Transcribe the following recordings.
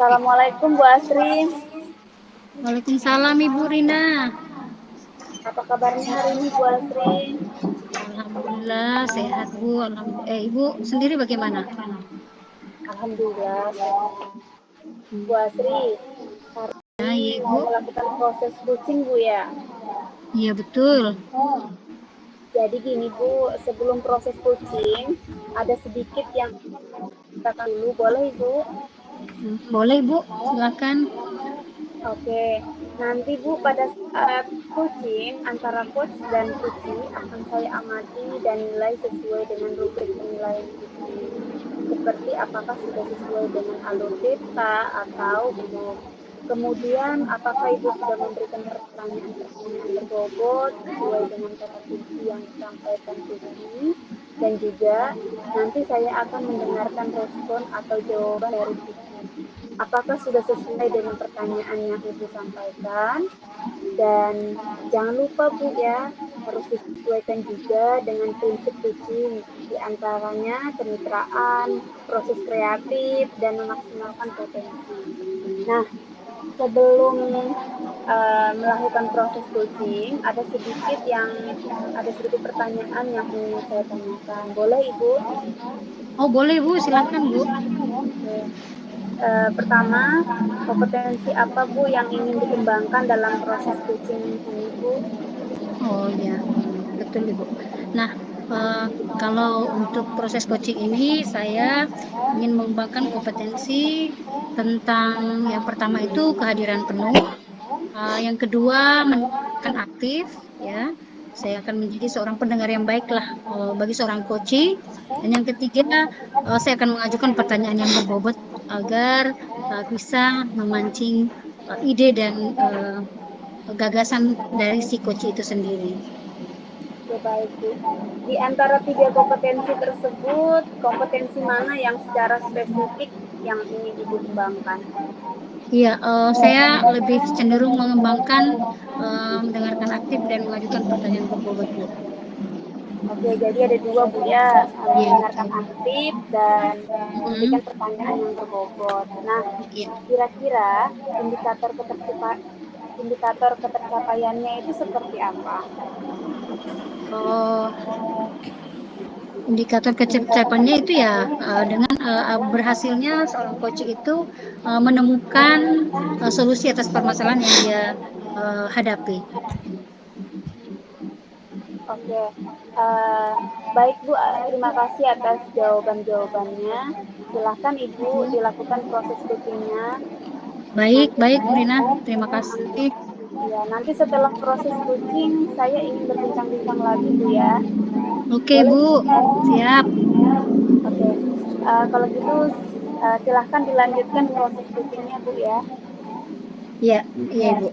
Assalamualaikum Bu Asri. Waalaikumsalam Ibu Rina. Apa kabarnya hari ini Bu Asri? Alhamdulillah sehat Bu. Ibu sendiri bagaimana? Alhamdulillah sehat. Bu Asri, hari Ya, ini iya mau Ibu. melakukan proses kucing Bu ya. Iya betul. Jadi gini Bu, sebelum proses kucing ada sedikit yang kita dulu, boleh Ibu? Boleh Ibu, silakan. Oke, nanti Bu pada saat kucing antara coach dan kucing akan saya amati dan nilai sesuai dengan rubrik penilaian kucing. Seperti apakah sudah sesuai dengan alur data atau belum. Kemudian apakah Ibu sudah memberikan pertanyaan-pertanyaan berbobot sesuai dengan kata kunci yang disampaikan kucing, dan juga nanti saya akan mendengarkan respon atau jawaban dari kucing. Apakah sudah sesuai dengan pertanyaan yang Ibu sampaikan? Dan jangan lupa Bu ya, harus disesuaikan juga dengan prinsip kucing, diantaranya kemitraan, proses kreatif, dan memaksimalkan potensi. Nah, sebelum melakukan proses coaching, ada sedikit pertanyaan yang ingin saya tanyakan. Boleh Ibu? Oh boleh Bu, silakan Bu. Oke. Pertama, kompetensi apa Bu yang ingin dikembangkan dalam proses coaching ini Bu? Oh ya, betul Ibu. Nah, eh, kalau untuk proses coaching ini saya ingin mengembangkan kompetensi tentang yang pertama itu kehadiran penuh. Yang kedua, mendengarkan aktif, ya. Saya akan menjadi seorang pendengar yang baik lah bagi seorang coaching. Dan yang ketiga, saya akan mengajukan pertanyaan yang berbobot agar bisa memancing ide dan gagasan dari si coach itu sendiri. Oke, baik Bu. Di antara tiga kompetensi tersebut, kompetensi mana yang secara spesifik yang ingin Ibu kembangkan? Iya, saya lebih cenderung mengembangkan mendengarkan aktif dan mengajukan pertanyaan berbobot, Bu. Oke, jadi ada dua Bu ya, Iya, mendengarkan betul. aktif dan Mm, memberikan pertanyaan yang berbobot. Nah, iya. kira-kira indikator ketercapaiannya itu seperti apa? Oh, indikator kecapaiannya itu ya dengan berhasilnya seorang coach itu menemukan solusi atas permasalahan yang dia hadapi. Oke, baik Bu, terima kasih atas jawabannya. Silahkan Ibu Hmm. dilakukan proses coachingnya. Baik, Nanti, baik, Brina. Terima kasih. ya, nanti setelah proses coaching, saya ingin berbincang-bincang lagi Bu ya. Oke, Boleh Bu. Bu ya? Siap. Oke, kalau gitu silahkan dilanjutkan proses coachingnya Bu ya. Iya, iya, Ibu.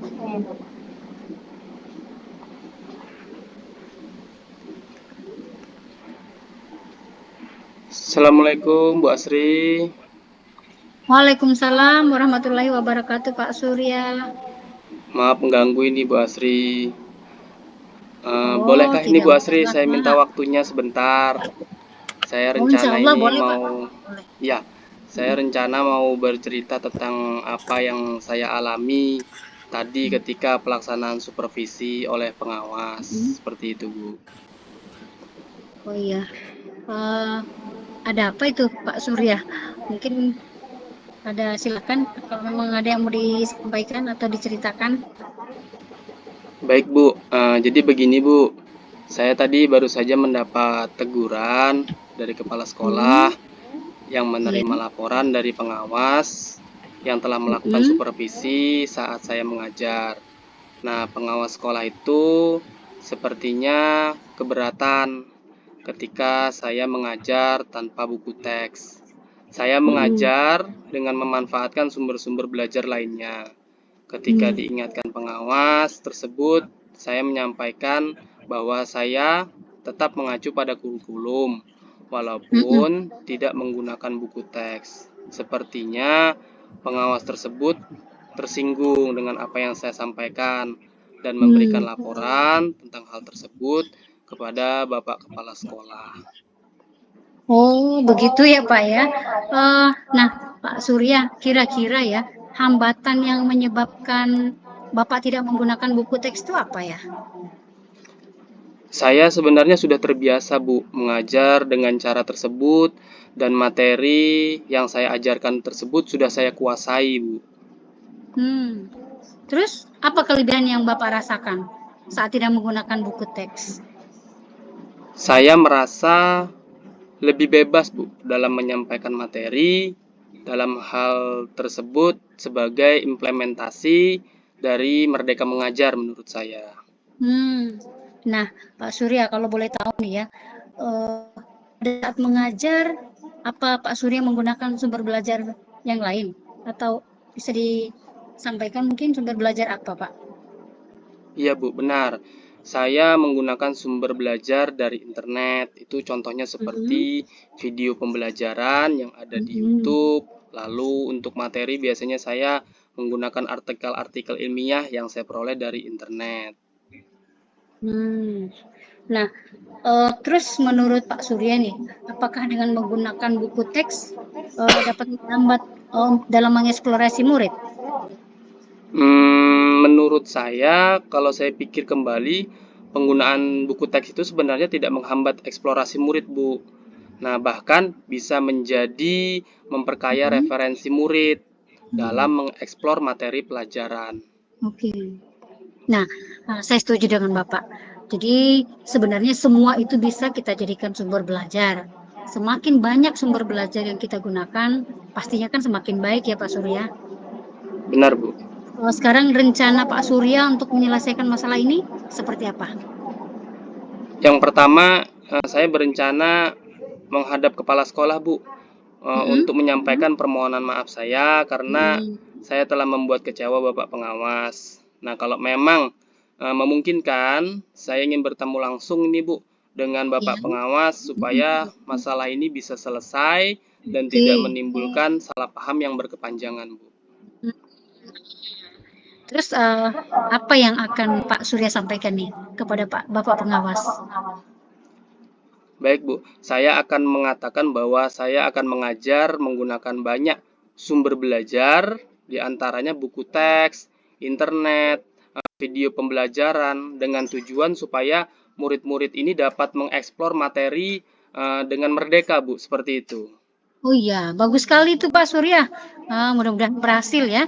Assalamualaikum Bu Asri. Waalaikumsalam warahmatullahi wabarakatuh, Pak Surya. Maaf mengganggu ini Bu Asri. Oh, Bolehkah ini tidak Bu Asri masalah, saya minta Pak. waktunya sebentar? Saya Oh, insya rencana Allah ini boleh, Pak. mau, Boleh. ya, saya rencana mau bercerita tentang apa yang saya alami tadi ketika pelaksanaan supervisi oleh pengawas. Seperti itu Bu. Oh iya. Eh, ada apa itu, Pak Surya? Mungkin ada, silakan kalau memang ada yang mau disampaikan atau diceritakan. Baik Bu, jadi begini Bu. Saya tadi baru saja mendapat teguran dari kepala sekolah Hmm, yang iya. menerima laporan dari pengawas yang telah melakukan Hmm, supervisi saat saya mengajar. Nah, pengawas sekolah itu sepertinya keberatan ketika saya mengajar tanpa buku teks. Saya hmm, mengajar dengan memanfaatkan sumber-sumber belajar lainnya. Ketika hmm, diingatkan pengawas tersebut, saya menyampaikan bahwa saya tetap mengacu pada kurikulum, hmm, walaupun tidak menggunakan buku teks. Sepertinya pengawas tersebut tersinggung dengan apa yang saya sampaikan dan memberikan hmm. laporan tentang hal tersebut kepada Bapak Kepala Sekolah. Oh, begitu ya Pak ya. Nah Pak Surya, kira-kira ya hambatan yang menyebabkan Bapak tidak menggunakan buku teks itu apa ya? Saya sebenarnya sudah terbiasa, Bu, mengajar dengan cara tersebut dan materi yang saya ajarkan tersebut sudah saya kuasai, Bu. Terus apa kelebihan yang Bapak rasakan saat tidak menggunakan buku teks? Saya merasa lebih bebas, Bu, dalam menyampaikan materi dalam hal tersebut sebagai implementasi dari Merdeka Mengajar menurut saya. Nah, Pak Surya kalau boleh tahu nih ya, pada saat mengajar, apa Pak Surya menggunakan sumber belajar yang lain? Atau bisa disampaikan mungkin sumber belajar apa, Pak? Iya, Bu, benar. Saya menggunakan sumber belajar dari internet. Itu contohnya seperti video pembelajaran yang ada di YouTube. Lalu untuk materi biasanya saya menggunakan artikel-artikel ilmiah yang saya peroleh dari internet. Nah, terus menurut Pak Surya nih, apakah dengan menggunakan buku teks dapat menghambat dalam mengeksplorasi murid? Menurut saya, kalau saya pikir kembali, penggunaan buku teks itu sebenarnya tidak menghambat eksplorasi murid, Bu. Nah, bahkan bisa menjadi memperkaya referensi murid dalam mengeksplor materi pelajaran. Oke. Nah, saya setuju dengan Bapak. Jadi sebenarnya semua itu bisa kita jadikan sumber belajar. Semakin banyak sumber belajar yang kita gunakan, pastinya kan semakin baik ya Pak Surya. Benar, Bu. Sekarang rencana Pak Surya untuk menyelesaikan masalah ini seperti apa? Yang pertama, saya berencana menghadap kepala sekolah, Bu, untuk menyampaikan permohonan maaf saya karena saya telah membuat kecewa Bapak pengawas. Nah, kalau memang memungkinkan, saya ingin bertemu langsung ini, Bu, dengan Bapak pengawas supaya masalah ini bisa selesai dan tidak menimbulkan salah paham yang berkepanjangan, Bu. Terus apa yang akan Pak Surya sampaikan nih kepada Bapak pengawas? Baik, Bu. Saya akan mengatakan bahwa saya akan mengajar menggunakan banyak sumber belajar, di antaranya buku teks, internet, video pembelajaran, dengan tujuan supaya murid-murid ini dapat mengeksplor materi dengan merdeka, Bu. Seperti itu. Oh iya, bagus sekali itu Pak Surya. Mudah-mudahan berhasil ya.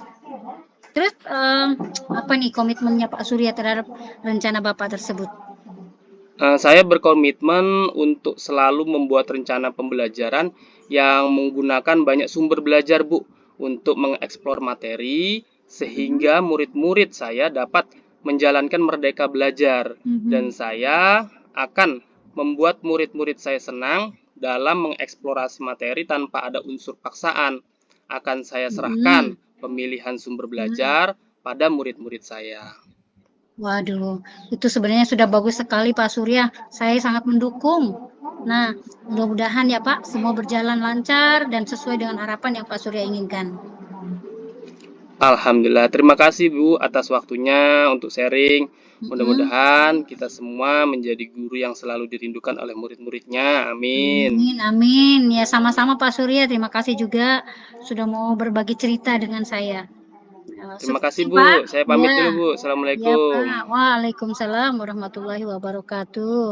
Terus apa nih komitmennya Pak Surya terhadap rencana Bapak tersebut? Saya berkomitmen untuk selalu membuat rencana pembelajaran yang menggunakan banyak sumber belajar, Bu, untuk mengeksplor materi sehingga murid-murid saya dapat menjalankan merdeka belajar. Dan saya akan membuat murid-murid saya senang dalam mengeksplorasi materi tanpa ada unsur paksaan. Akan saya serahkan pemilihan sumber belajar pada murid-murid saya. Waduh, itu sebenarnya sudah bagus sekali Pak Surya. Saya sangat mendukung. Nah, mudah-mudahan ya Pak, semua berjalan lancar dan sesuai dengan harapan yang Pak Surya inginkan. Alhamdulillah, terima kasih Bu atas waktunya untuk sharing. Mudah-mudahan kita semua menjadi guru yang selalu dirindukan oleh murid-muridnya. Amin. Amin, amin. Ya sama-sama Pak Surya, terima kasih juga sudah mau berbagi cerita dengan saya. Terima Sukses kasih ya, Bu, Pak. saya pamit Ya, dulu Bu. ya Assalamualaikum. Pak. Waalaikumsalam warahmatullahi wabarakatuh.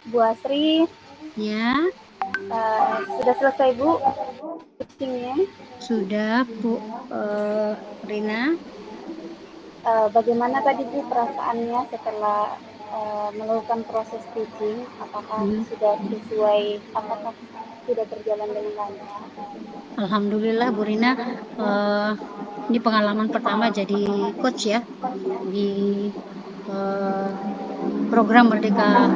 Bu Asri, Ya, sudah selesai Bu pitchingnya? sudah Bu Rina. Bagaimana tadi Bu perasaannya setelah melakukan proses pitching? Apakah sudah sesuai? Apakah sudah berjalan dengan lancar? Alhamdulillah Bu Rina, ini pengalaman pertama jadi coach ya di program Merdeka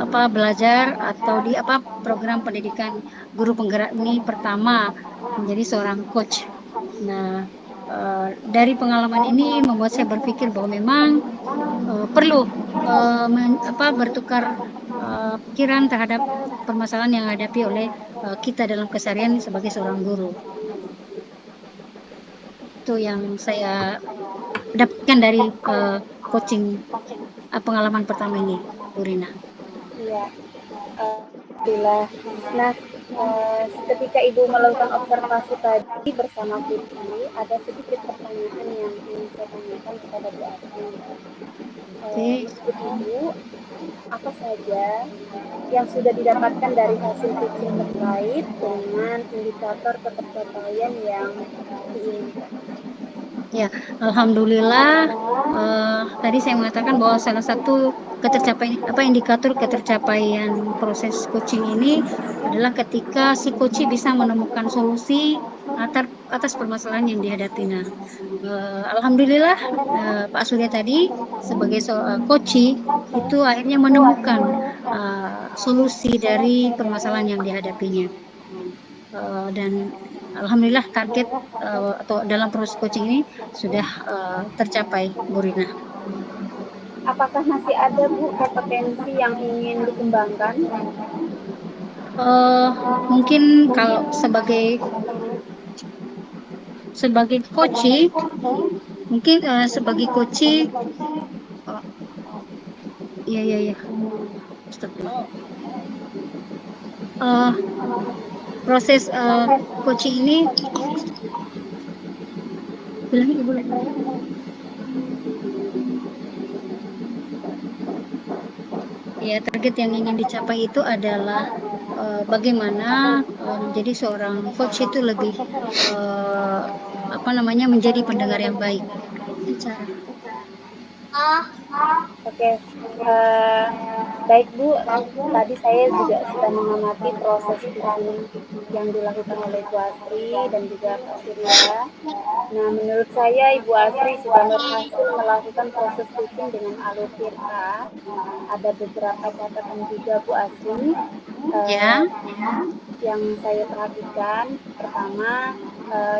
belajar atau di program pendidikan guru penggerak ini pertama menjadi seorang coach. Nah, dari pengalaman ini membuat saya berpikir bahwa memang perlu bertukar pikiran terhadap permasalahan yang dihadapi oleh kita dalam keseharian sebagai seorang guru. Itu yang saya dapatkan dari coaching pengalaman pertama ini, Bu Rina? Iya, alhamdulillah. Nah, ketika Ibu melakukan observasi tadi bersama Putri, ada sedikit pertanyaan yang ingin saya tanyakan kepada Bu Asri. Oke. Menurut Ibu, apa saja yang sudah didapatkan dari hasil coaching terkait dengan indikator ketercapaian yang diinginkan? Ya, alhamdulillah tadi saya mengatakan bahwa salah satu indikator ketercapaian proses coaching ini adalah ketika si coach bisa menemukan solusi atas permasalahan yang dihadapi. Nah, alhamdulillah Pak Surya tadi sebagai coach itu akhirnya menemukan solusi dari permasalahan yang dihadapinya. Dan alhamdulillah target atau dalam proses coaching ini sudah tercapai, Bu Rina. Apakah masih ada Bu kompetensi yang ingin dikembangkan? Mungkin kalau sebagai coach, mungkin sebagai coach, iya. Proses coaching ini bilang Ibu lagi. Ya, target yang ingin dicapai itu adalah bagaimana menjadi seorang coach itu lebih menjadi pendengar yang baik. Oke, baik Bu. Tadi saya juga sudah mengamati proses coaching yang dilakukan oleh Bu Asri dan juga Pak Surya. Nah, menurut saya Ibu Asri sudah berhasil melakukan proses coaching dengan alur Tirta. Ada beberapa catatan juga Bu Asri. Yang saya perhatikan, pertama,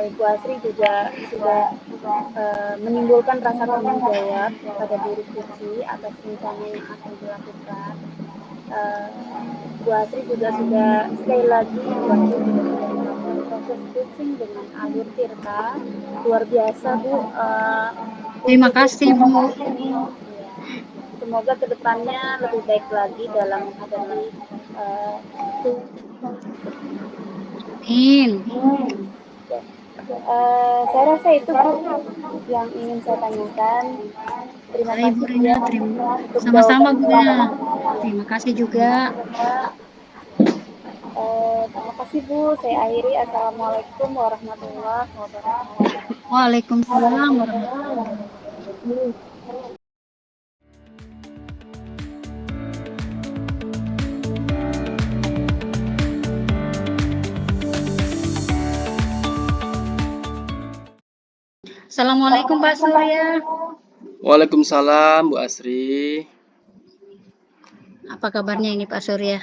Ibu Asri juga sudah menimbulkan rasa tanggung jawab pada diri Puji atas rencana yang akan dilakukan. Bu Asri juga sudah sekali lagi melakukan proses coaching dengan alur Tirta. Luar biasa Bu. Terima kasih Bu. Semoga kedepannya lebih baik lagi dalam menghadapi Amin. Saya rasa itu Bu yang ingin saya tanyakan. Terima kasih Bu Rina, sama-sama Bu Rina. Terima kasih juga. Terima kasih Bu. Saya akhiri. Assalamualaikum warahmatullahi wabarakatuh. Waalaikumsalam warahmatullahi wabarakatuh. Assalamualaikum Pak Surya. Waalaikumsalam Bu Asri. Apa kabarnya ini Pak Surya?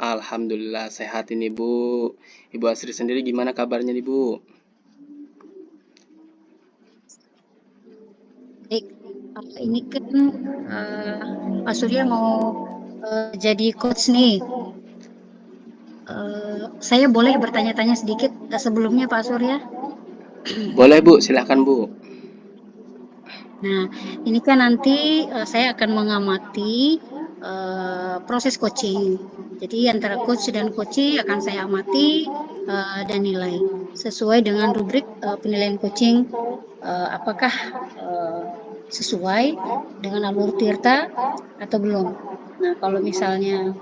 Alhamdulillah sehat ini Bu. Ibu Asri sendiri gimana kabarnya nih Bu? Baik, ini kan Pak Surya mau jadi coach nih. Saya boleh bertanya-tanya sedikit sebelumnya Pak Surya? Boleh Bu, silahkan Bu. Nah, ini kan nanti saya akan mengamati proses coaching. Jadi antara coach dan coachee akan saya amati dan nilai sesuai dengan rubrik penilaian coaching. Apakah sesuai dengan alur Tirta atau belum? Nah, kalau misalnya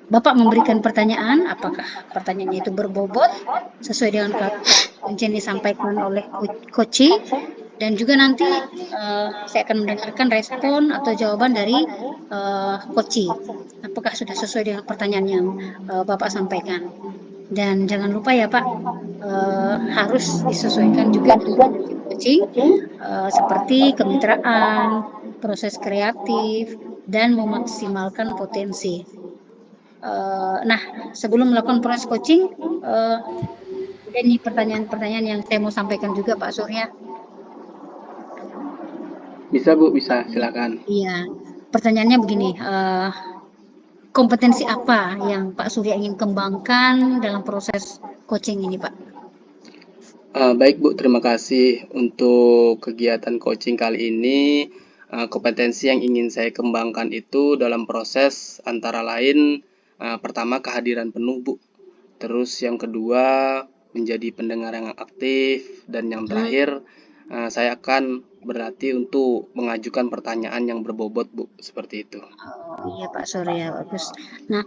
Bapak memberikan pertanyaan, apakah pertanyaannya itu berbobot sesuai dengan kunci yang disampaikan oleh coachee, dan juga nanti saya akan mendengarkan respon atau jawaban dari coachee. Apakah sudah sesuai dengan pertanyaan yang Bapak sampaikan? Dan jangan lupa ya Pak, harus disesuaikan juga dengan coaching seperti kemitraan, proses kreatif, dan memaksimalkan potensi. Nah, sebelum melakukan proses coaching, ada nih pertanyaan-pertanyaan yang saya mau sampaikan juga Pak Surya. Bisa Bu, bisa, silakan. Iya, pertanyaannya begini, kompetensi apa yang Pak Surya ingin kembangkan dalam proses coaching ini Pak? Baik Bu, terima kasih untuk kegiatan coaching kali ini. kompetensi yang ingin saya kembangkan itu dalam proses antara lain pertama kehadiran penuh, Bu. Terus yang kedua menjadi pendengar yang aktif, dan yang terakhir saya akan berlatih untuk mengajukan pertanyaan yang berbobot, Bu, seperti itu. Oh iya Pak Surya, bagus. Nah,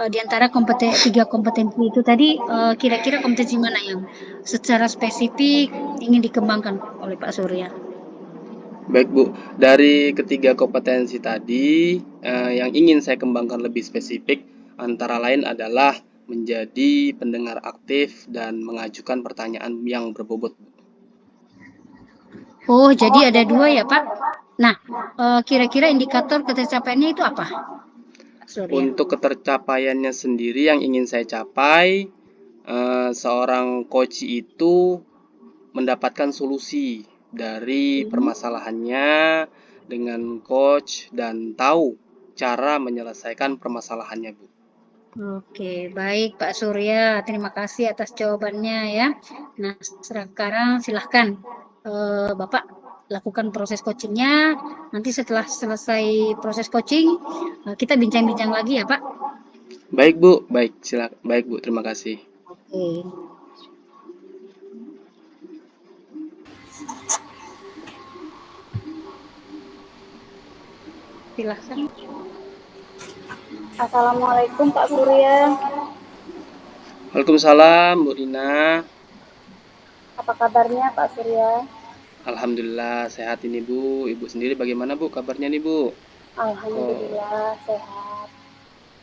di antara tiga kompetensi itu tadi, kira-kira kompetensi mana yang secara spesifik ingin dikembangkan oleh Pak Surya? Baik, Bu. Dari ketiga kompetensi tadi, yang ingin saya kembangkan lebih spesifik antara lain adalah menjadi pendengar aktif dan mengajukan pertanyaan yang berbobot. Oh, jadi ada dua ya Pak? Nah, kira-kira indikator ketercapaiannya itu apa, Pak Surya? Untuk ketercapaiannya sendiri yang ingin saya capai, seorang coach itu mendapatkan solusi dari permasalahannya dengan coach dan tahu cara menyelesaikan permasalahannya, Bu. Oke, baik Pak Surya, terima kasih atas jawabannya ya. Nah, sekarang silahkan Bapak lakukan proses coachingnya. Nanti setelah selesai proses coaching, kita bincang-bincang lagi ya Pak. Baik, Bu. Baik, Bu. Terima kasih. Oke. Silahkan. Assalamualaikum Pak Surya. Waalaikumsalam, Bu Rina. Apa kabarnya Pak Surya? Alhamdulillah sehat ini, Bu. Ibu sendiri bagaimana, Bu? Kabarnya nih, Bu? Alhamdulillah sehat.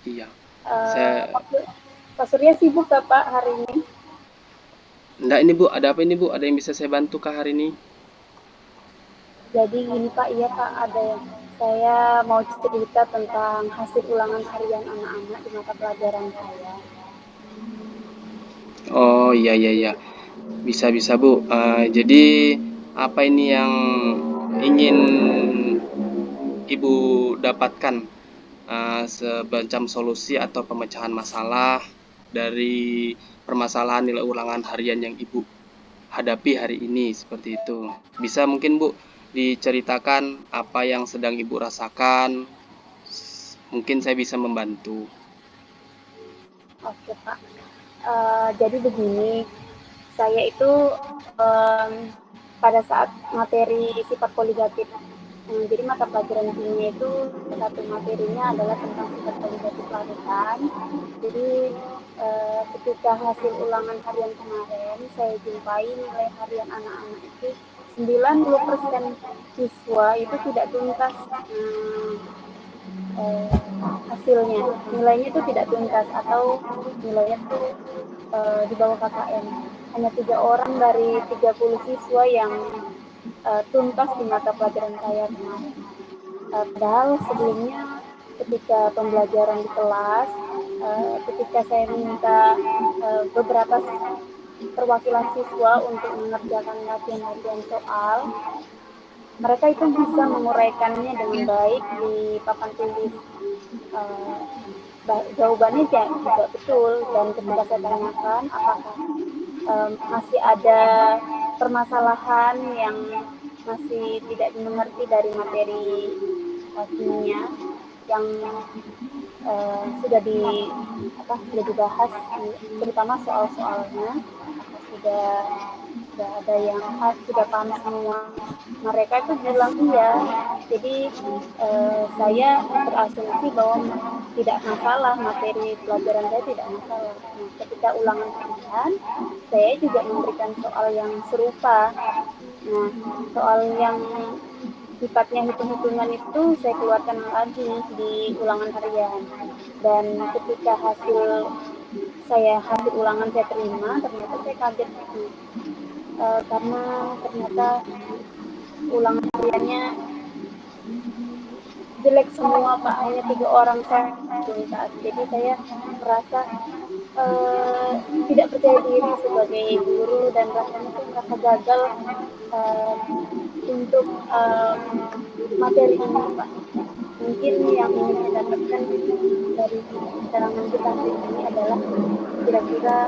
Iya. Pak Surya sibuk gak Pak hari ini? Enggak ini, Bu. Ada apa ini, Bu? Ada yang bisa saya bantu kah hari ini? Jadi gini Pak, iya Pak, ada yang saya mau cerita tentang hasil ulangan harian anak-anak di mata pelajaran saya. Oh, iya. Bisa, Bu. Jadi, apa ini yang ingin Ibu dapatkan? Semacam solusi atau pemecahan masalah dari permasalahan nilai ulangan harian yang Ibu hadapi hari ini, seperti itu. Bisa mungkin, Bu, diceritakan apa yang sedang Ibu rasakan? Mungkin saya bisa membantu. Oke Pak, jadi begini, saya itu pada saat materi sifat koligatif, jadi mata pelajaran kimia itu satu materinya adalah tentang sifat koligatif larutan. Jadi ketika hasil ulangan harian kemarin saya jumpai nilai harian anak-anak itu 90% siswa itu tidak tuntas hasilnya, nilainya itu tidak tuntas atau nilainya itu di bawah KKM. Hanya 3 orang dari 30 siswa yang tuntas di mata pelajaran saya kemarin. Padahal sebelumnya ketika pembelajaran di kelas, ketika saya minta beberapa perwakilan siswa untuk mengerjakan latihan-latihan soal, mereka itu bisa menguraikannya dengan baik di papan tulis. Jawabannya juga betul, dan ketika saya tanyakan apakah masih ada permasalahan yang masih tidak dimengerti dari materi kimia yang sudah dibahas, terutama soal-soalnya, sudah ada yang sudah paham semua. Mereka itu bilang iya. Jadi saya berasumsi bahwa tidak masalah, materi pelajaran saya tidak masalah. Nah, ketika ulangan harian, saya juga memberikan soal yang serupa. Nah, soal yang sifatnya hitung-hitungan itu saya keluarkan lagi di ulangan harian. Dan ketika hasil ulangan saya terima, ternyata saya kaget karena ternyata ulangan hariannya jelek semua Pak, hanya 3 orang saya tuntas. Jadi saya merasa tidak percaya diri sebagai guru, dan rasanya saya merasa gagal untuk materi ini Pak. Mungkin yang ingin saya dapatkan dari keterangan kita hari ini adalah kira-kira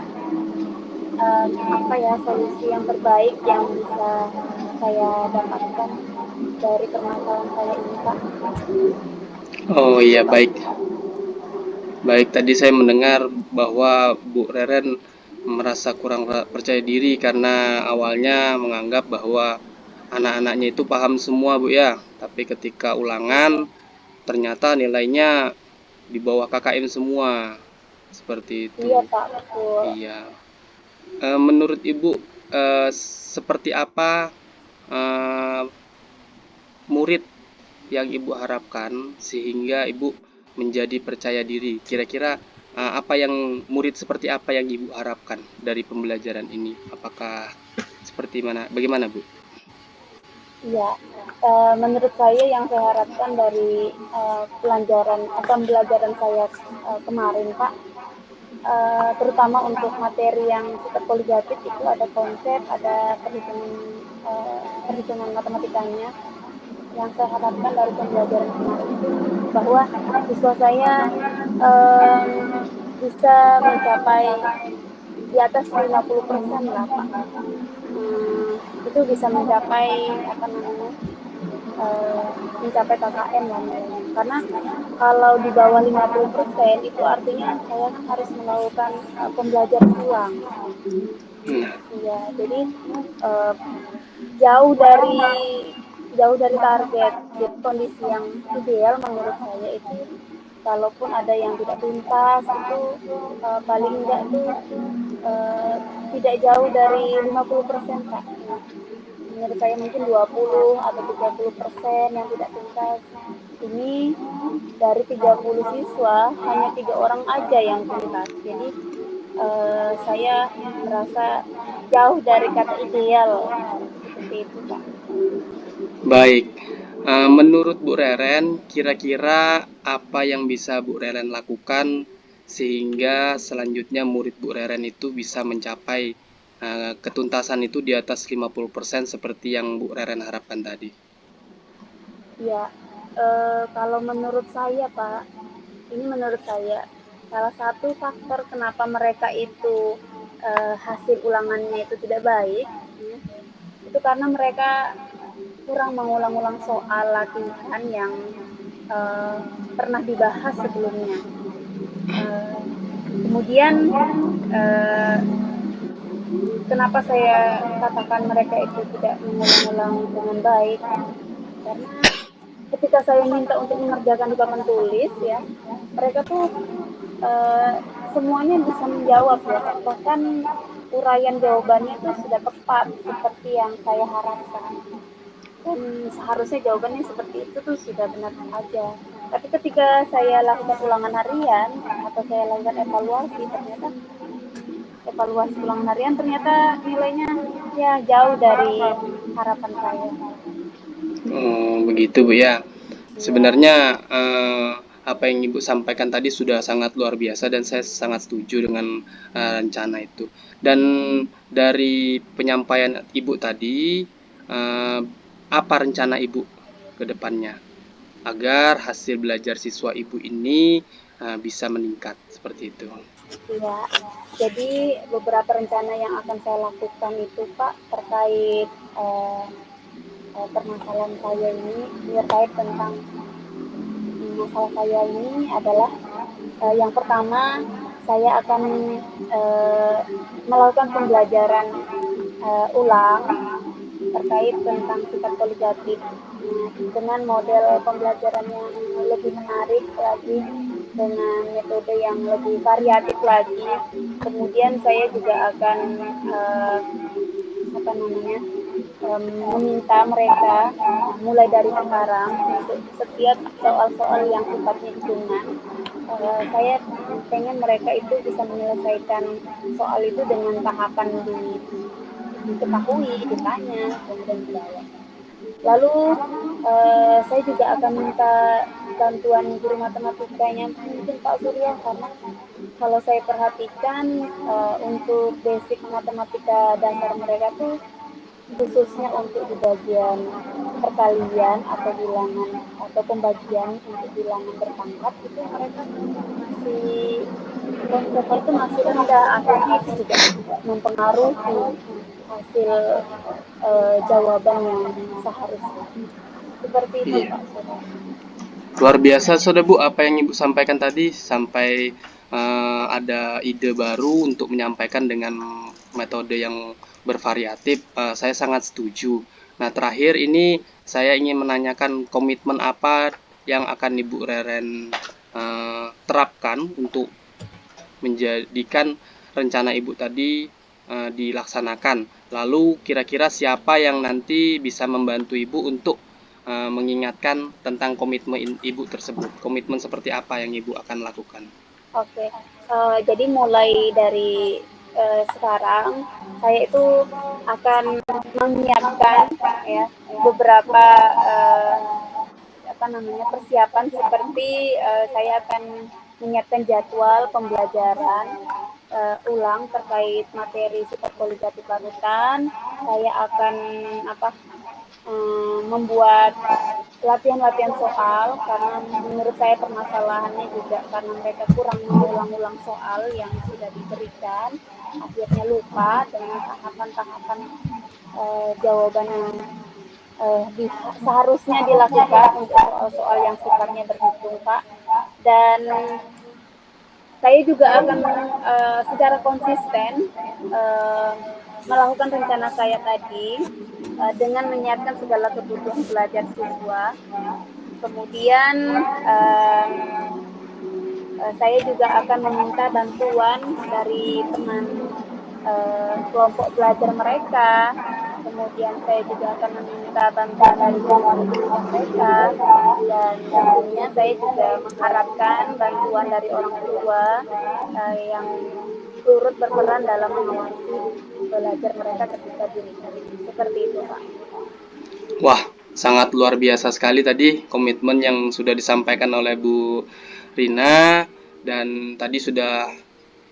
apa ya solusi yang terbaik yang bisa saya dapatkan dari permasalahan saya ini, Pak. Oh iya, baik. Baik, tadi saya mendengar bahwa Bu Reren merasa kurang percaya diri karena awalnya menganggap bahwa anak-anaknya itu paham semua, Bu ya. Tapi ketika ulangan ternyata nilainya di bawah KKM semua. Seperti Iya, itu. Pak, betul. Iya. Menurut Ibu seperti apa eh, murid yang Ibu harapkan sehingga Ibu menjadi percaya diri? Kira-kira apa yang murid seperti apa yang Ibu harapkan dari pembelajaran ini? Apakah seperti mana? Bagaimana, Bu? Iya, menurut saya yang saya harapkan dari pembelajaran saya kemarin, Pak, terutama untuk materi yang sifat kualitatif itu ada konsep, ada perhitungan matematikanya. Yang saya harapkan dari pembelajaran kemarin itu bahwa siswa saya em, bisa mencapai di atas 50% lah, Pak. Hmm, itu bisa mencapai apa namanya mencapai KKM lah nilainya. Karena kalau di bawah 50% itu artinya saya kan harus melakukan pembelajaran ulang. Nah, Iya, jadi uh, jauh dari jauh dari target. Jadi kondisi yang ideal menurut saya itu kalaupun ada yang tidak tuntas itu paling enggak tuh uh, tidak jauh dari 50%, Pak. Menurut saya mungkin 20 atau 30% yang tidak tuntas. Ini dari 30 siswa hanya 3 orang aja yang tuntas. Jadi saya merasa jauh dari kata ideal seperti itu, Pak. baik. Menurut Bu Reren, kira-kira apa yang bisa Bu Reren lakukan sehingga selanjutnya murid Bu Reren itu bisa mencapai ketuntasan itu di atas 50% seperti yang Bu Reren harapkan tadi? Ya, kalau menurut saya, Pak, ini menurut saya salah satu faktor kenapa mereka itu hasil ulangannya itu tidak baik, ya, itu karena mereka kurang mengulang-ulang soal latihan yang uh, pernah dibahas sebelumnya. Uh, Kemudian uh, kenapa saya katakan mereka itu tidak mengulang-ulang dengan baik? Karena ketika saya minta untuk mengerjakan di papan tulis ya, mereka tuh uh, semuanya bisa menjawab ya, bahkan uraian jawabannya itu sudah tepat seperti yang saya harapkan. Dan seharusnya jawabannya seperti itu tuh sudah benar aja. Tapi ketika saya lakukan ulangan harian atau saya lakukan evaluasi ulangan harian ternyata nilainya ya jauh dari harapan saya. Oh, begitu Bu ya. Ya, Sebenarnya apa yang Ibu sampaikan tadi sudah sangat luar biasa dan saya sangat setuju dengan rencana itu. Dan dari penyampaian Ibu tadi, eh, apa rencana Ibu ke depannya agar hasil belajar siswa Ibu ini bisa meningkat seperti itu? ya. Jadi beberapa rencana yang akan saya lakukan itu Pak terkait permasalahan saya ini terkait tentang masalah saya ini adalah yang pertama saya akan uh, melakukan pembelajaran ulang terkait tentang sifat kualitatif dengan model pembelajaran yang lebih menarik lagi dengan metode yang lebih variatif lagi. Kemudian saya juga akan apa namanya meminta mereka mulai dari sekarang untuk setiap soal-soal yang sifatnya hitungan saya pengen mereka itu bisa menyelesaikan soal itu dengan tahapan diketahui, ditanya, kemudian dijawab. Lalu saya juga akan minta bantuan guru matematikanya mungkin Pak Surya karena kalau saya perhatikan untuk basic matematika dasar mereka tuh khususnya untuk di bagian perkalian atau bilangan atau pembagian untuk bilangan berpangkat itu mereka masih konsepnya itu masih rendah akhirnya itu juga mempengaruhi hasil jawaban yang seharusnya. Seperti itu Iya. Pak Surya. Luar biasa sudah Bu apa yang Ibu sampaikan tadi sampai ada ide baru untuk menyampaikan dengan metode yang bervariatif. Saya sangat setuju. Nah, terakhir ini saya ingin menanyakan komitmen apa yang akan Ibu Reren terapkan untuk menjadikan rencana Ibu tadi dilaksanakan. Lalu kira-kira siapa yang nanti bisa membantu Ibu untuk mengingatkan tentang komitmen Ibu tersebut. Komitmen seperti apa yang Ibu akan lakukan? Oke, jadi mulai dari sekarang saya itu akan menyiapkan ya beberapa persiapan seperti saya akan menyiapkan jadwal pembelajaran ulang terkait materi sifat kualitatif larutan. Saya akan membuat latihan-latihan soal karena menurut saya permasalahannya juga karena mereka kurang mengulang-ulang soal yang sudah diberikan, akhirnya lupa dengan tahapan-tahapan jawaban yang seharusnya dilakukan untuk soal-soal yang sifatnya berhitung, Pak. Dan saya juga akan secara konsisten melakukan rencana saya tadi dengan menyiapkan segala kebutuhan belajar siswa. Kemudian saya juga akan meminta bantuan dari teman kelompok belajar mereka. Kemudian saya juga akan meminta bantuan dari guru-guru mereka, dan tentunya saya juga mengharapkan bantuan dari orang tua yang turut berperan dalam mengawasi belajar mereka ketika di rumah. Seperti itu, Pak. Wah, sangat luar biasa sekali tadi komitmen yang sudah disampaikan oleh Bu Rina, dan tadi sudah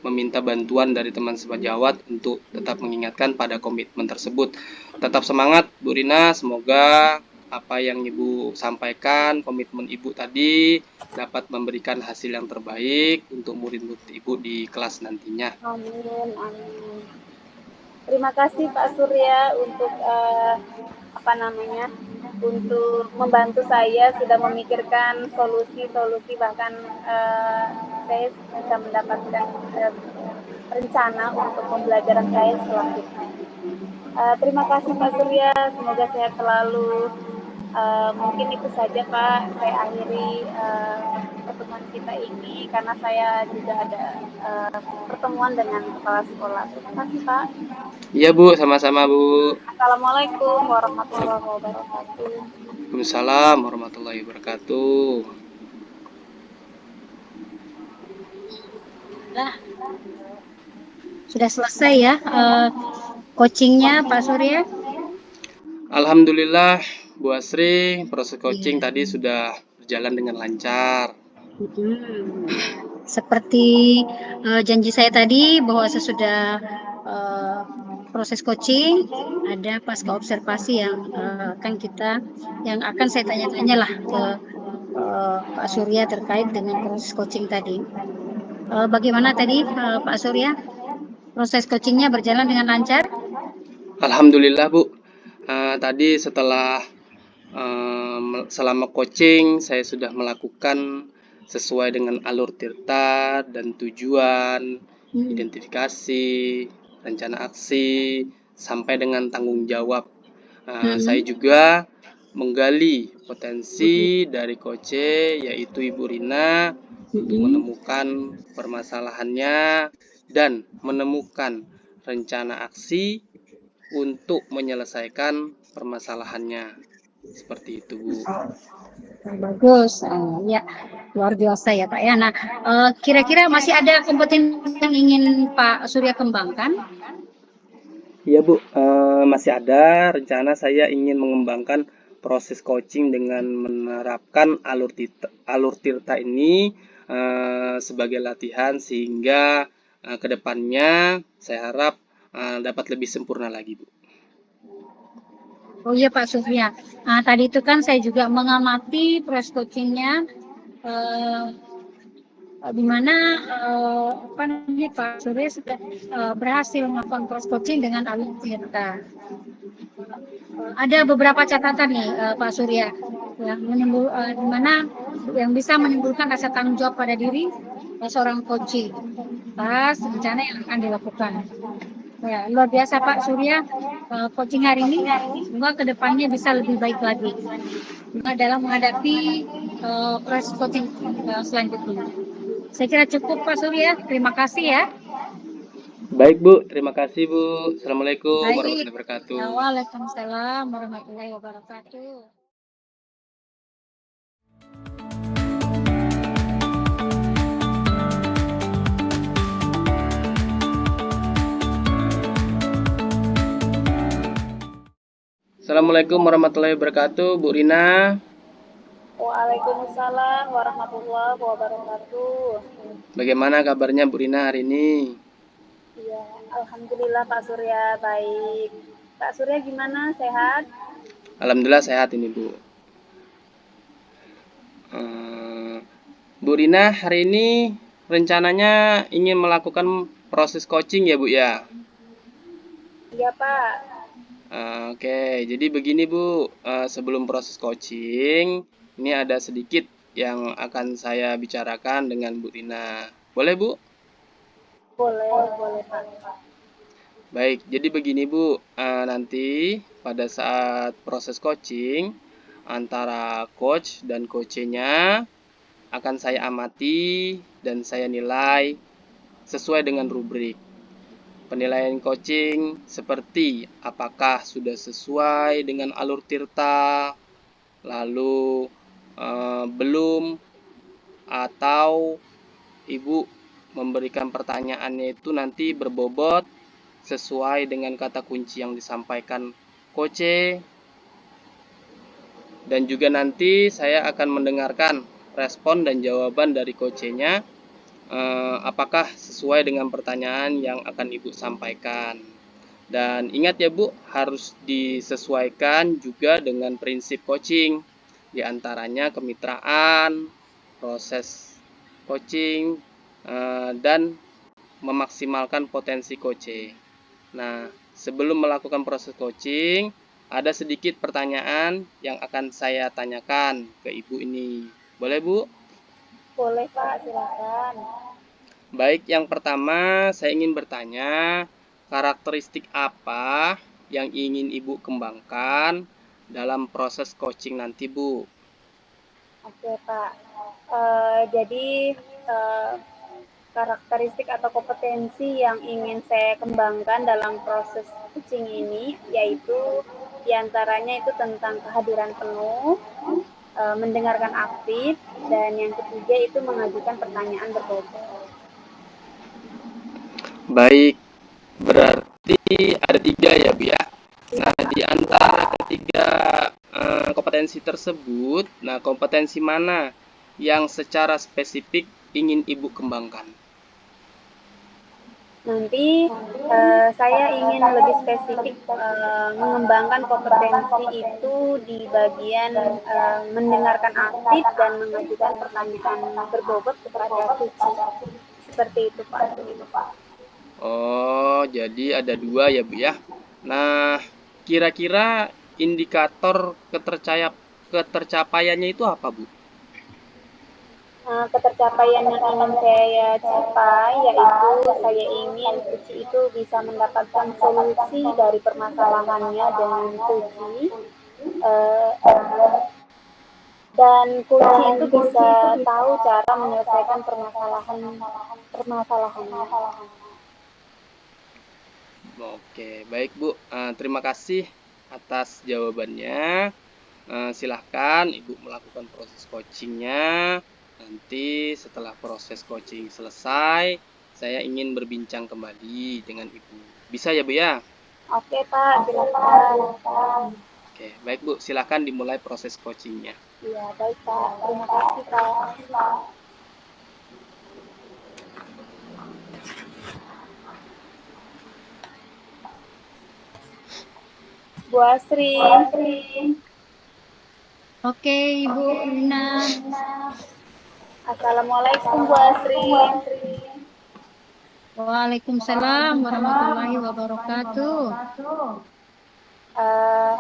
meminta bantuan dari teman sejawat untuk tetap mengingatkan pada komitmen tersebut. Tetap semangat Bu Rina, semoga apa yang Ibu sampaikan, komitmen Ibu tadi dapat memberikan hasil yang terbaik untuk murid-murid Ibu di kelas nantinya. Amin, amin. Terima kasih Pak Surya untuk untuk membantu saya sudah memikirkan solusi-solusi, bahkan saya bisa mendapatkan rencana untuk pembelajaran saya selanjutnya. Terima kasih Pak Surya, semoga sehat selalu. Mungkin itu saja Pak, saya akhiri pertemuan kita ini karena saya juga ada pertemuan dengan kepala sekolah. Terima kasih Pak. Iya Bu, sama-sama Bu. Assalamualaikum warahmatullahi wabarakatuh. Waalaikumsalam warahmatullahi wabarakatuh. Nah, sudah selesai ya coachingnya Pak Surya? Alhamdulillah Bu Asri, proses coaching Iya. tadi sudah berjalan dengan lancar. Seperti janji saya tadi bahwa sesudah proses coaching ada pasca observasi yang akan saya tanya-tanya lah ke Pak Surya terkait dengan proses coaching tadi. Bagaimana tadi Pak Surya? Proses coachingnya berjalan dengan lancar? Alhamdulillah Bu. Tadi setelah selama coaching saya sudah melakukan sesuai dengan alur tirta dan tujuan, identifikasi, rencana aksi, sampai dengan tanggung jawab. Saya juga menggali potensi dari coach yaitu Ibu Rina untuk menemukan permasalahannya dan menemukan rencana aksi untuk menyelesaikan permasalahannya. Seperti itu, Bu. Bagus, ya luar biasa ya Pak ya. Nah, kira-kira masih ada kompetensi yang ingin Pak Surya kembangkan? Iya Bu, masih ada rencana saya ingin mengembangkan proses coaching dengan menerapkan alur tirta ini sebagai latihan sehingga kedepannya saya harap dapat lebih sempurna lagi Bu. Oh iya Pak Surya, tadi itu kan saya juga mengamati proses coachingnya di mana Pak Surya sudah berhasil melakukan cross coaching dengan alur Tirta. Ada beberapa catatan nih Pak Surya yang di mana yang bisa menimbulkan rasa tanggung jawab pada diri seorang coaching atas rencana yang akan dilakukan. Ya, luar biasa Pak Surya coaching hari ini, semoga kedepannya bisa lebih baik lagi dalam menghadapi proses coaching selanjutnya. Saya kira cukup Pak Surya, terima kasih ya. Baik Bu, terima kasih Bu. Assalamualaikum Baik, warahmatullahi wabarakatuh. Waalaikumsalam warahmatullahi wabarakatuh. Assalamualaikum warahmatullahi wabarakatuh, Bu Rina. Waalaikumsalam warahmatullahi wabarakatuh. Bagaimana kabarnya Bu Rina hari ini? Iya, alhamdulillah Pak Surya baik. Pak Surya gimana? Sehat? Alhamdulillah sehat ini Bu. Bu Rina hari ini rencananya ingin melakukan proses coaching ya Bu ya? Iya Pak. Oke, jadi begini Bu, sebelum proses coaching, ini ada sedikit yang akan saya bicarakan dengan Bu Rina. Boleh Bu? Boleh Pak. Baik, jadi begini Bu, nanti pada saat proses coaching, antara coach dan coachnya akan saya amati dan saya nilai sesuai dengan rubrik. Penilaian coaching seperti apakah sudah sesuai dengan alur Tirta, lalu belum, atau Ibu memberikan pertanyaannya itu nanti berbobot sesuai dengan kata kunci yang disampaikan coach, dan juga nanti saya akan mendengarkan respon dan jawaban dari coachnya apakah sesuai dengan pertanyaan yang akan Ibu sampaikan. Dan ingat ya Bu, harus disesuaikan juga dengan prinsip coaching, diantaranya kemitraan, proses coaching, dan memaksimalkan potensi coaching. Nah, sebelum melakukan proses coaching, ada sedikit pertanyaan yang akan saya tanyakan ke Ibu ini. Boleh Bu? Boleh Pak, silakan. Baik, yang pertama saya ingin bertanya, karakteristik apa yang ingin Ibu kembangkan dalam proses coaching nanti, Bu? Oke Pak. Jadi karakteristik atau kompetensi yang ingin saya kembangkan dalam proses coaching ini yaitu diantaranya itu tentang kehadiran penuh, mendengarkan aktif, dan yang ketiga itu mengajukan pertanyaan berbobot. Baik, berarti ada 3 ya Bu ya. Nah, di antara ketiga kompetensi tersebut, nah kompetensi mana yang secara spesifik ingin Ibu kembangkan? Nanti saya ingin lebih spesifik mengembangkan kompetensi itu di bagian mendengarkan aktif dan mengajukan pertanyaan berbobot kepada coach. Seperti itu Pak. Oh, jadi ada 2 ya Bu ya. Nah, kira-kira indikator ketercapaiannya itu apa Bu? Ketercapaian yang ingin saya capai yaitu saya ingin coach itu bisa mendapatkan solusi dari permasalahannya dengan kunci, dan kunci itu bisa tahu cara menyelesaikan permasalahannya. Oke, baik Bu. Terima kasih atas jawabannya. Silahkan Ibu melakukan proses coachingnya. Nanti setelah proses coaching selesai, saya ingin berbincang kembali dengan Ibu. Bisa ya Bu ya? Oke Pak, silakan. Oke, baik Bu. Silahkan dimulai proses coachingnya. Iya, baik Pak. Terima kasih Pak. Bu Asri. Oke, Ibu Rina. Assalamualaikum Bu Asri. Waalaikumsalam warahmatullahi wabarakatuh. Eh,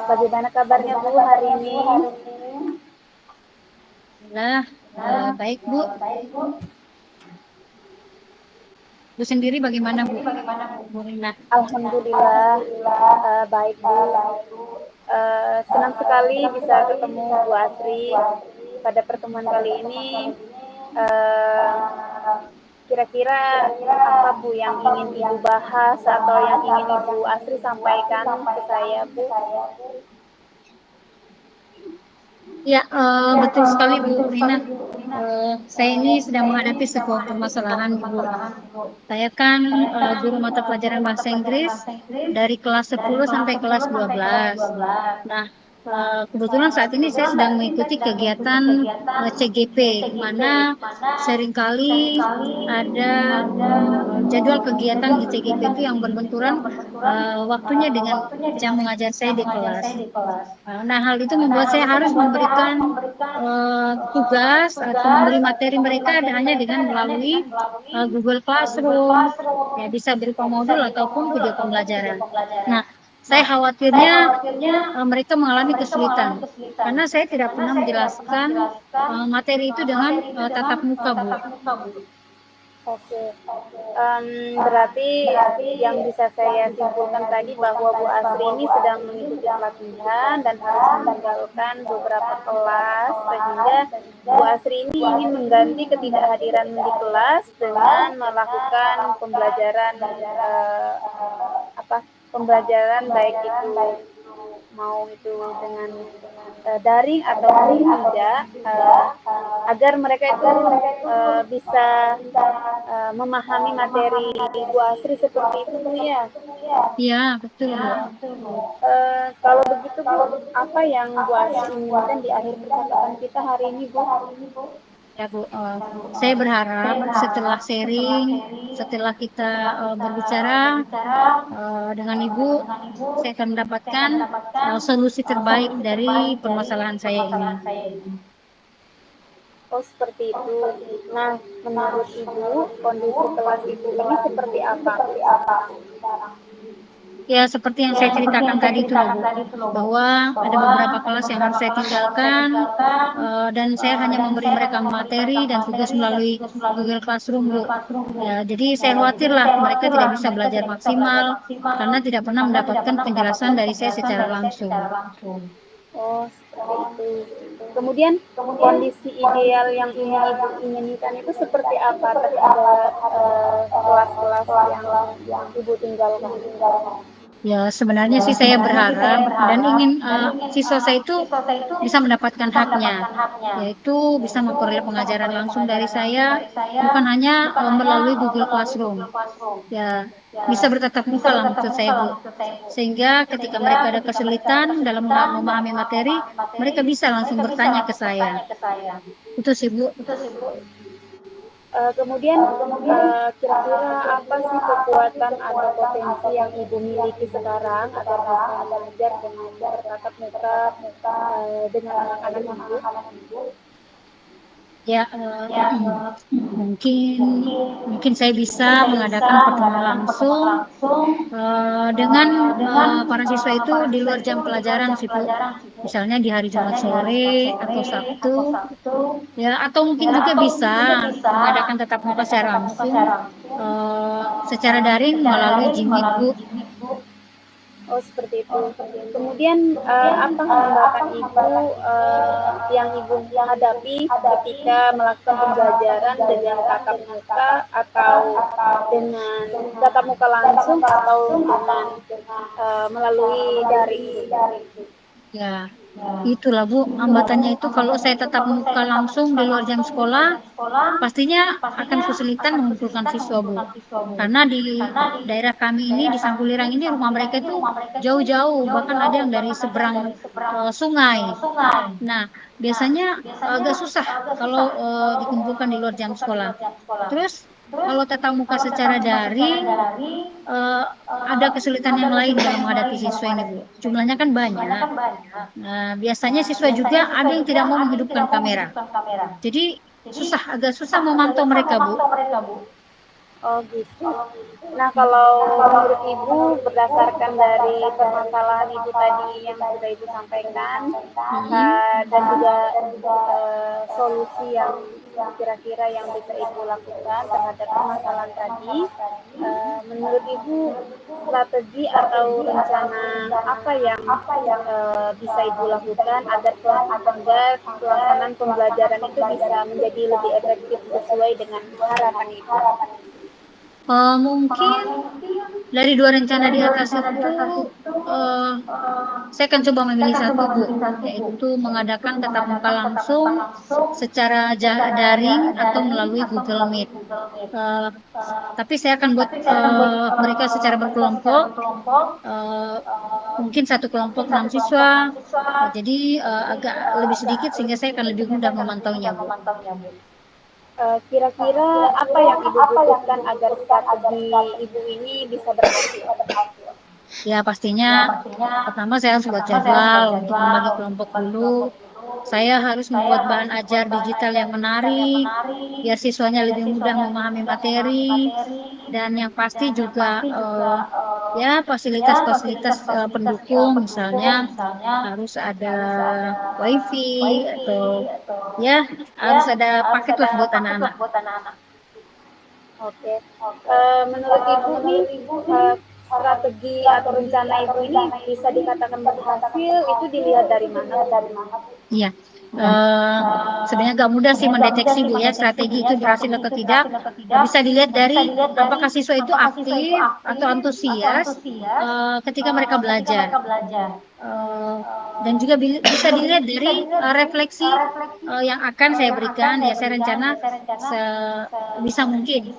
Bagaimana kabarnya Bu hari ini? Alhamdulillah, baik Bu. Bu sendiri bagaimana Bu? Bu Rina. Alhamdulillah baik Bu. Senang sekali bisa ketemu Bu Asri pada pertemuan kali ini. Eh, Kira-kira apa Bu yang ingin Ibu bahas atau yang ingin Ibu Asri sampaikan ke saya Bu? Ya, betul sekali Bu Rina. Saya ini sedang menghadapi sebuah permasalahan Bu. Saya kan guru mata pelajaran bahasa Inggris dari kelas 10 sampai kelas 12. Nah, kebetulan saat ini saya sedang mengikuti kegiatan CGP, di mana seringkali ada jadwal kegiatan di CGP itu yang berbenturan waktunya dengan jam mengajar saya di kelas. Nah, hal itu membuat saya harus memberikan tugas atau memberi materi mereka hanya dengan melalui Google Classroom, ya bisa berupa modul ataupun video pembelajaran. Nah, saya khawatirnya mereka mengalami kesulitan karena saya tidak pernah menjelaskan materi itu dengan tatap muka, Bu. Oke. Berarti yang bisa saya simpulkan tadi bahwa Bu Asri ini sedang mengikuti pelatihan dan harus meninggalkan beberapa kelas sehingga Bu Asri ini ingin mengganti ketidakhadiran di kelas dengan melakukan pembelajaran pembelajaran baik itu mau itu dengan daring ataupun tidak agar mereka itu bisa memahami materi Bu Asri seperti itu Bu ya. Iya, betul Bu. Kalau begitu Bu, apa yang Bu Asri inginkan di akhir percakapan kita hari ini Bu? Ya Bu, saya berharap setelah sharing, setelah kita berbicara dengan Ibu, saya akan mendapatkan solusi terbaik dari permasalahan saya ini. Oh seperti itu. Nah, menurut Ibu, kondisi kelas Ibu ini seperti apa sekarang? Ya, seperti yang saya ceritakan tadi itu loh Bu, bahwa ada beberapa kelas yang harus saya tinggalkan dan saya hanya memberi mereka materi dan tugas melalui Google Classroom Bu. Ya, jadi saya khawatir lah mereka tidak bisa belajar maksimal karena tidak pernah mendapatkan penjelasan dari saya secara langsung. Oh, seperti itu. Kemudian kondisi ideal yang ingin Ibu inginkan itu seperti apa terhadap kelas-kelas yang Ibu tinggalkan? Ya, sebenarnya sih saya berharap dan ingin siswa saya itu bisa mendapatkan haknya, yaitu bisa memperoleh pengajaran langsung dari saya, bukan hanya melalui Google Classroom. Ya, bisa bertatap muka lah maksud saya Bu. Sehingga ketika mereka ada kesulitan dalam memahami materi, mereka bisa langsung bertanya ke saya. Itu sih Bu. Kemudian kira-kira apa sih kekuatan atau potensi yang Ibu miliki sekarang agar bisa mengajar dengan bertatap muka dengan anak-anak Ibu? Ya, mungkin saya bisa mengadakan pertemuan langsung dengan para siswa itu di luar jam pelajaran sih Bu. Misalnya di hari Jumat sore atau Sabtu, ya atau mungkin juga bisa mengadakan tatap muka secara langsung secara daring melalui Jimit Bu. Oh seperti itu. Kemudian apa hambatan Ibu yang Ibu hadapi ketika melakukan pembelajaran dengan tatap muka atau dengan tatap muka langsung atau dengan melalui daring? Ya, itulah Bu, hambatannya itu kalau saya tatap muka langsung di luar jam sekolah, pastinya akan kesulitan mengumpulkan siswa Bu. Karena di daerah kami ini, di Sanggulirang ini, rumah mereka itu jauh-jauh, bahkan ada yang dari seberang sungai. Nah, biasanya agak susah kalau dikumpulkan di luar jam sekolah. Terus, kalau tatap muka secara daring, ada kesulitan yang lain dalam menghadapi siswa ini Bu. Jumlahnya kan banyak. Nah, biasanya siswa juga ada yang tidak mau menghidupkan kamera. Jadi agak susah memantau mereka, Bu. Oh gitu. Nah, kalau menurut Ibu berdasarkan dari permasalahan Ibu tadi yang sudah Ibu sampaikan, dan juga solusi yang kira-kira yang bisa Ibu lakukan terhadap permasalahan tadi, menurut Ibu strategi atau rencana apa yang bisa Ibu lakukan agar pelaksanaan pembelajaran itu bisa menjadi lebih efektif sesuai dengan harapan Ibu? Mungkin dari 2 rencana di atas itu, saya akan coba memilih satu, Bu, yaitu mengadakan tatap muka langsung secara daring atau melalui Google Meet. Eh, tapi saya akan buat mereka secara berkelompok, mungkin satu kelompok 6 siswa, jadi agak lebih sedikit sehingga saya akan lebih mudah memantaunya, Bu. Kira-kira apa yang Ibu butuhkan agar strategi Ibu ini bisa berhasil? Ya, pastinya pertama saya harus buat jadwal untuk membagi kelompok dulu. Saya harus membuat bahan ajar digital yang menarik, biar siswanya lebih mudah memahami materi, dan yang pasti juga ya fasilitas-fasilitas pendukung, misalnya harus ada wifi atau ya harus ada paket lah buat anak-anak. Oke. Menurut Ibu nih, strategi atau rencana Ibu ini bisa dikatakan berhasil itu dilihat dari mana? Iya, sebenarnya agak mudah sih mendeteksi, Bu, ya strategi itu berhasil atau tidak. Bisa dilihat dari apakah siswa itu aktif atau antusias ketika mereka belajar. Eh, dan juga bisa dilihat dari refleksi yang akan saya berikan. Ya, saya rencana bisa mungkin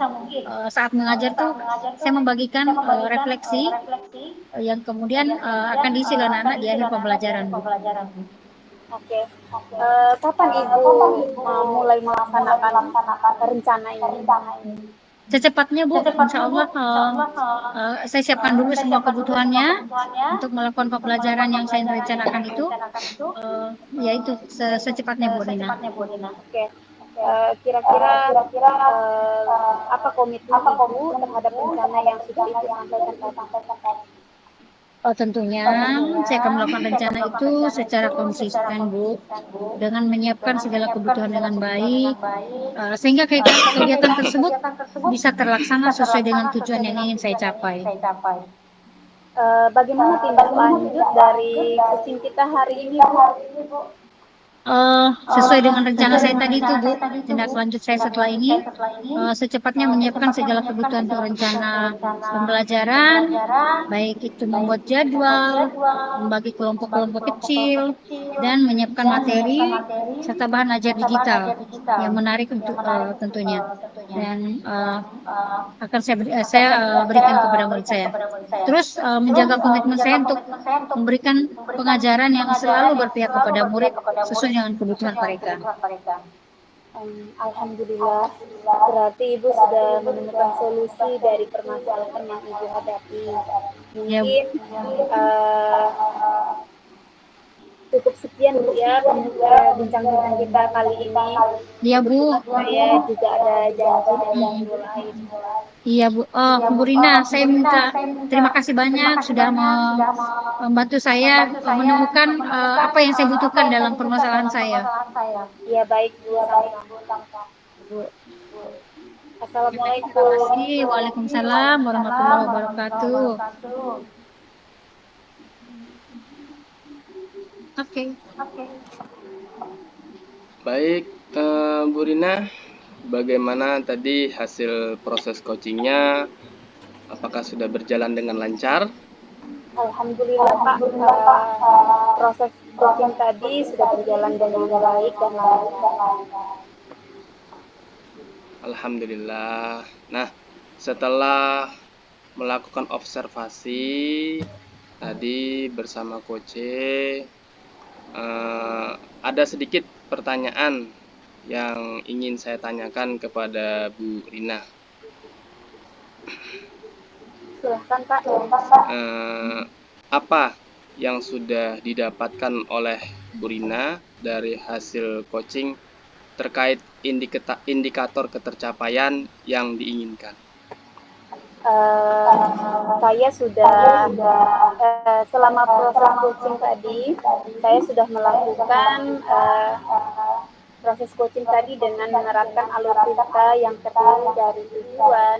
saat mengajar tuh saya membagikan refleksi yang kemudian akan diisi oleh anak-anak di akhir pembelajaran, Bu. Oke. Kapan Ibu mulai melaksanakan rencana ini? Secepatnya, Bu, insya Allah saya siapkan dulu semua kebutuhannya untuk melakukan pembelajaran yang saya rencanakan itu, yaitu secepatnya, Bu Rina. Oke. Kira-kira apa komitmen Ibu terhadap rencana yang sudah Ibu sampaikan tadi? Tentunya saya akan melakukan rencana itu secara konsisten, Bu, dengan menyiapkan segala kebutuhan dengan baik, sehingga kegiatan tersebut bisa terlaksana sesuai dengan tujuan yang ingin saya capai. Bagaimana tindak lanjut dari kucing kita hari ini, Bu? Sesuai dengan rencana saya tadi itu, Bu, tindak lanjut saya setelah ini secepatnya menyiapkan segala kebutuhan untuk rencana pembelajaran, baik itu membuat jadwal, membagi kelompok-kelompok kecil, dan menyiapkan materi serta bahan ajar digital yang menarik untuk tentunya, dan akan saya berikan kepada murid saya. Terus menjaga komitmen saya untuk memberikan pengajaran yang selalu berpihak kepada murid sesuai dengan kebutuhan mereka. Alhamdulillah, berarti Ibu sudah menemukan solusi dari permasalahan yang Ibu hadapi. Mungkin cukup sekian, Bu, ya bincang-bincang kita kali ini. Iya, Bu. Saya juga ada janji dengan Ibu lain. Iya, Bu. Bu Rina, saya minta terima kasih banyak sudah membantu saya menemukan apa yang saya butuhkan dalam permasalahan saya. Iya, baik, Bu. Sama-sama. Bu. Assalamualaikum. Terima kasih. Waalaikumsalam warahmatullahi wabarakatuh. Oke. Baik, Bu Rina, bagaimana tadi hasil proses coachingnya? Apakah sudah berjalan dengan lancar? Alhamdulillah, Pak. Proses coaching tadi sudah berjalan dengan baik dan lancar. Alhamdulillah. Nah, setelah melakukan observasi tadi bersama Coach, ada sedikit pertanyaan yang ingin saya tanyakan kepada Bu Rina. Silahkan, Pak. Apa yang sudah didapatkan oleh Bu Rina dari hasil coaching terkait indikator ketercapaian yang diinginkan? Saya sudah selama proses coaching tadi, saya sudah melakukan proses coaching tadi dengan menerapkan alur cerita yang terdiri dari tujuan,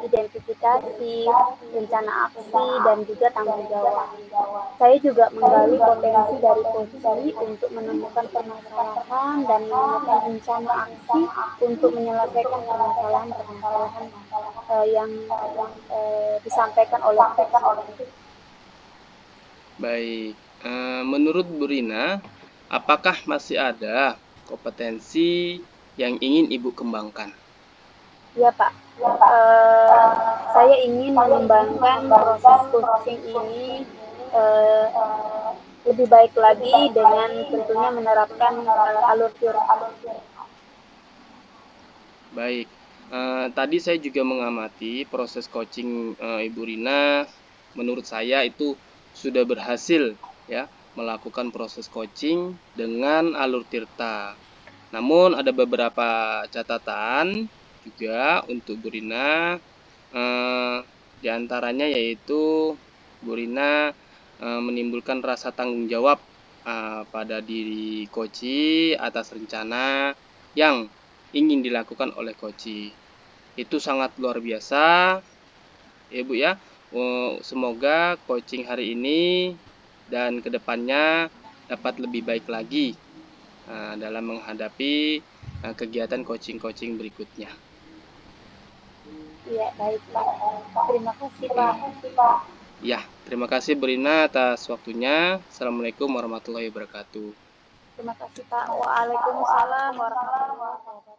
identifikasi, rencana aksi, dan juga tanggung jawab. Saya juga menggali potensi dari coaching untuk menemukan permasalahan dan menemukan rencana aksi untuk menyelesaikan permasalahan-permasalahan yang disampaikan oleh coach. Baik, menurut Bu Rina, apakah masih ada kompetensi yang ingin Ibu kembangkan? Ya Pak, saya ingin mengembangkan proses coaching ini lebih baik lagi dengan tentunya menerapkan alur cerita. Baik, tadi saya juga mengamati proses coaching Ibu Rina. Menurut saya itu sudah berhasil ya melakukan proses coaching dengan alur tirta. Namun ada beberapa catatan juga untuk Bu Rina. Di antaranya yaitu Bu Rina menimbulkan rasa tanggung jawab pada diri coach atas rencana yang ingin dilakukan oleh coach. Itu sangat luar biasa ya Bu ya. Semoga coaching hari ini dan kedepannya dapat lebih baik lagi dalam menghadapi kegiatan coaching-coaching berikutnya. Iya, baik Pak. Terima kasih Pak. Ya, terima kasih Bu Rina atas waktunya. Assalamualaikum warahmatullahi wabarakatuh. Terima kasih Pak. Waalaikumsalam warahmatullahi wabarakatuh.